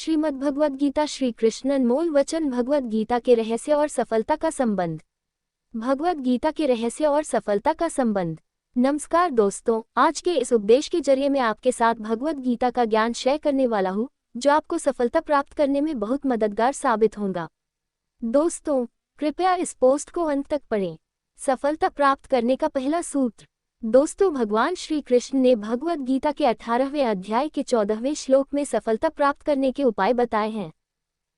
श्रीमद्भगवद गीता श्री कृष्ण अनमोल वचन भगवद गीता के रहस्य और सफलता का संबंध। भगवद गीता के रहस्य और सफलता का संबंध। नमस्कार दोस्तों, आज के इस उपदेश के जरिए मैं आपके साथ भगवद गीता का ज्ञान शेयर करने वाला हूँ जो आपको सफलता प्राप्त करने में बहुत मददगार साबित होगा। दोस्तों, कृपया इस पोस्ट को अंत तक पढ़ें। सफलता प्राप्त करने का पहला सूत्र। दोस्तों, भगवान श्री कृष्ण ने भगवद गीता के 18वें अध्याय के 14वें श्लोक में सफलता प्राप्त करने के उपाय बताए हैं।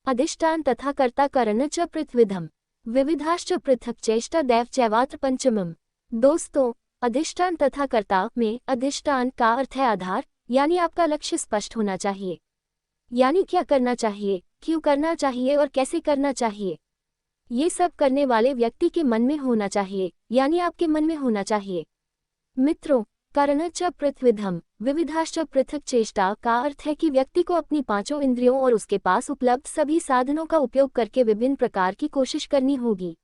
अधिष्ठान तथा कर्ता करण च पृथ्विधम विविधाश्च पृथक चेष्टा दैव चैवात्र पंचमम। दोस्तों, अधिष्ठान तथा कर्ता में अधिष्ठान का अर्थ है आधार, यानी आपका लक्ष्य स्पष्ट होना चाहिए। यानी क्या करना चाहिए, क्यों करना चाहिए और कैसे करना चाहिए, ये सब करने वाले व्यक्ति के मन में होना चाहिए, यानी आपके मन में होना चाहिए। मित्रों, करण च पृथ्विधम विविधाश्च पृथक चेष्टा का अर्थ है कि व्यक्ति को अपनी पांचों इंद्रियों और उसके पास उपलब्ध सभी साधनों का उपयोग करके विभिन्न प्रकार की कोशिश करनी होगी।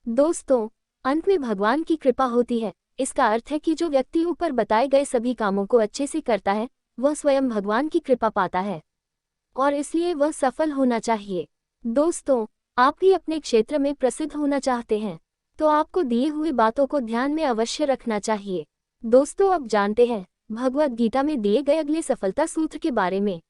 दोस्तों, अंत में भगवान की कृपा होती है। इसका अर्थ है कि जो व्यक्ति ऊपर बताए गए सभी कामों को अच्छे से करता है वह स्वयं भगवान की कृपा पाता है और इसलिए वह सफल होना चाहिए। दोस्तों, आप भी अपने क्षेत्र में प्रसिद्ध होना चाहते हैं तो आपको दिए हुए बातों को ध्यान में अवश्य रखना चाहिए। दोस्तों, अब जानते हैं भगवद गीता में दिए गए अगले सफलता सूत्र के बारे में।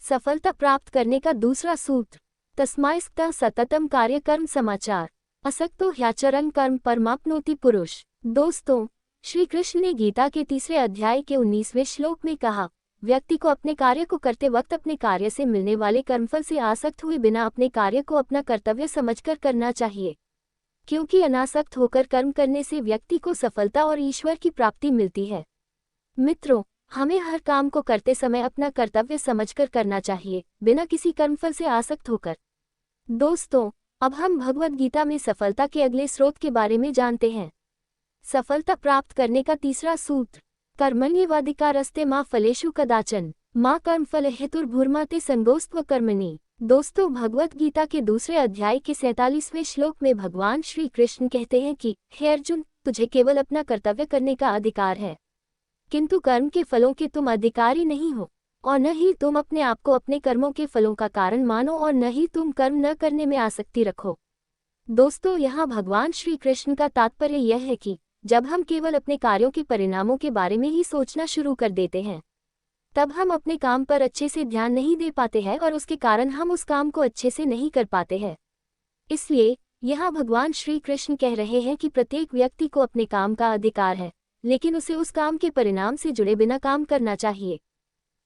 सफलता प्राप्त करने का दूसरा सूत्र। तस्मात्तः सततम कार्य कर्म समाचार असक्तो ह्याचरन् कर्म परमाप्नोति पुरुष। दोस्तों, श्री कृष्ण ने गीता के 3 अध्याय के 19वें श्लोक में कहा, व्यक्ति को अपने कार्य को करते वक्त अपने कार्य से मिलने वाले कर्मफल से आसक्त हुए बिना अपने कार्य को अपना कर्तव्य समझकर करना चाहिए, क्योंकि अनासक्त होकर कर्म करने से व्यक्ति को सफलता और ईश्वर की प्राप्ति मिलती है। मित्रों, हमें हर काम को करते समय अपना कर्तव्य समझकर करना चाहिए, बिना किसी कर्मफल से आसक्त होकर। दोस्तों, अब हम भगवद गीता में सफलता के अगले स्रोत के बारे में जानते हैं। सफलता प्राप्त करने का तीसरा सूत्र। कर्मण्येवाधिकारस्ते मा फलेषु कदाचन मा कर्मफल हेतुर्भुर्मा ते संगोस्त्व कर्मणि। दोस्तों, भगवद गीता के 2 अध्याय के 47वें श्लोक में भगवान श्री कृष्ण कहते हैं कि हे अर्जुन, तुझे केवल अपना कर्तव्य करने का अधिकार है, किंतु कर्म के फलों के तुम अधिकारी नहीं हो, और न ही तुम अपने आप को अपने कर्मों के फलों का कारण मानो और न ही तुम कर्म न करने में आसक्ति रखो। दोस्तों, यहाँ भगवान श्री कृष्ण का तात्पर्य यह है कि जब हम केवल अपने कार्यों के परिणामों के बारे में ही सोचना शुरू कर देते हैं तब हम अपने काम पर अच्छे से ध्यान नहीं दे पाते हैं और उसके कारण हम उस काम को अच्छे से नहीं कर पाते हैं। इसलिए यहाँ भगवान श्री कृष्ण कह रहे हैं कि प्रत्येक व्यक्ति को अपने काम का अधिकार है, लेकिन उसे उस काम के परिणाम से जुड़े बिना काम करना चाहिए।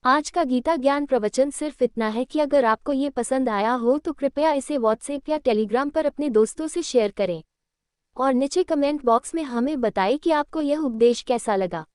आज का गीता ज्ञान प्रवचन सिर्फ इतना है कि अगर आपको ये पसंद आया हो तो कृपया इसे व्हाट्सएप या टेलीग्राम पर अपने दोस्तों से शेयर करें और नीचे कमेंट बॉक्स में हमें बताएं कि आपको यह उपदेश कैसा लगा।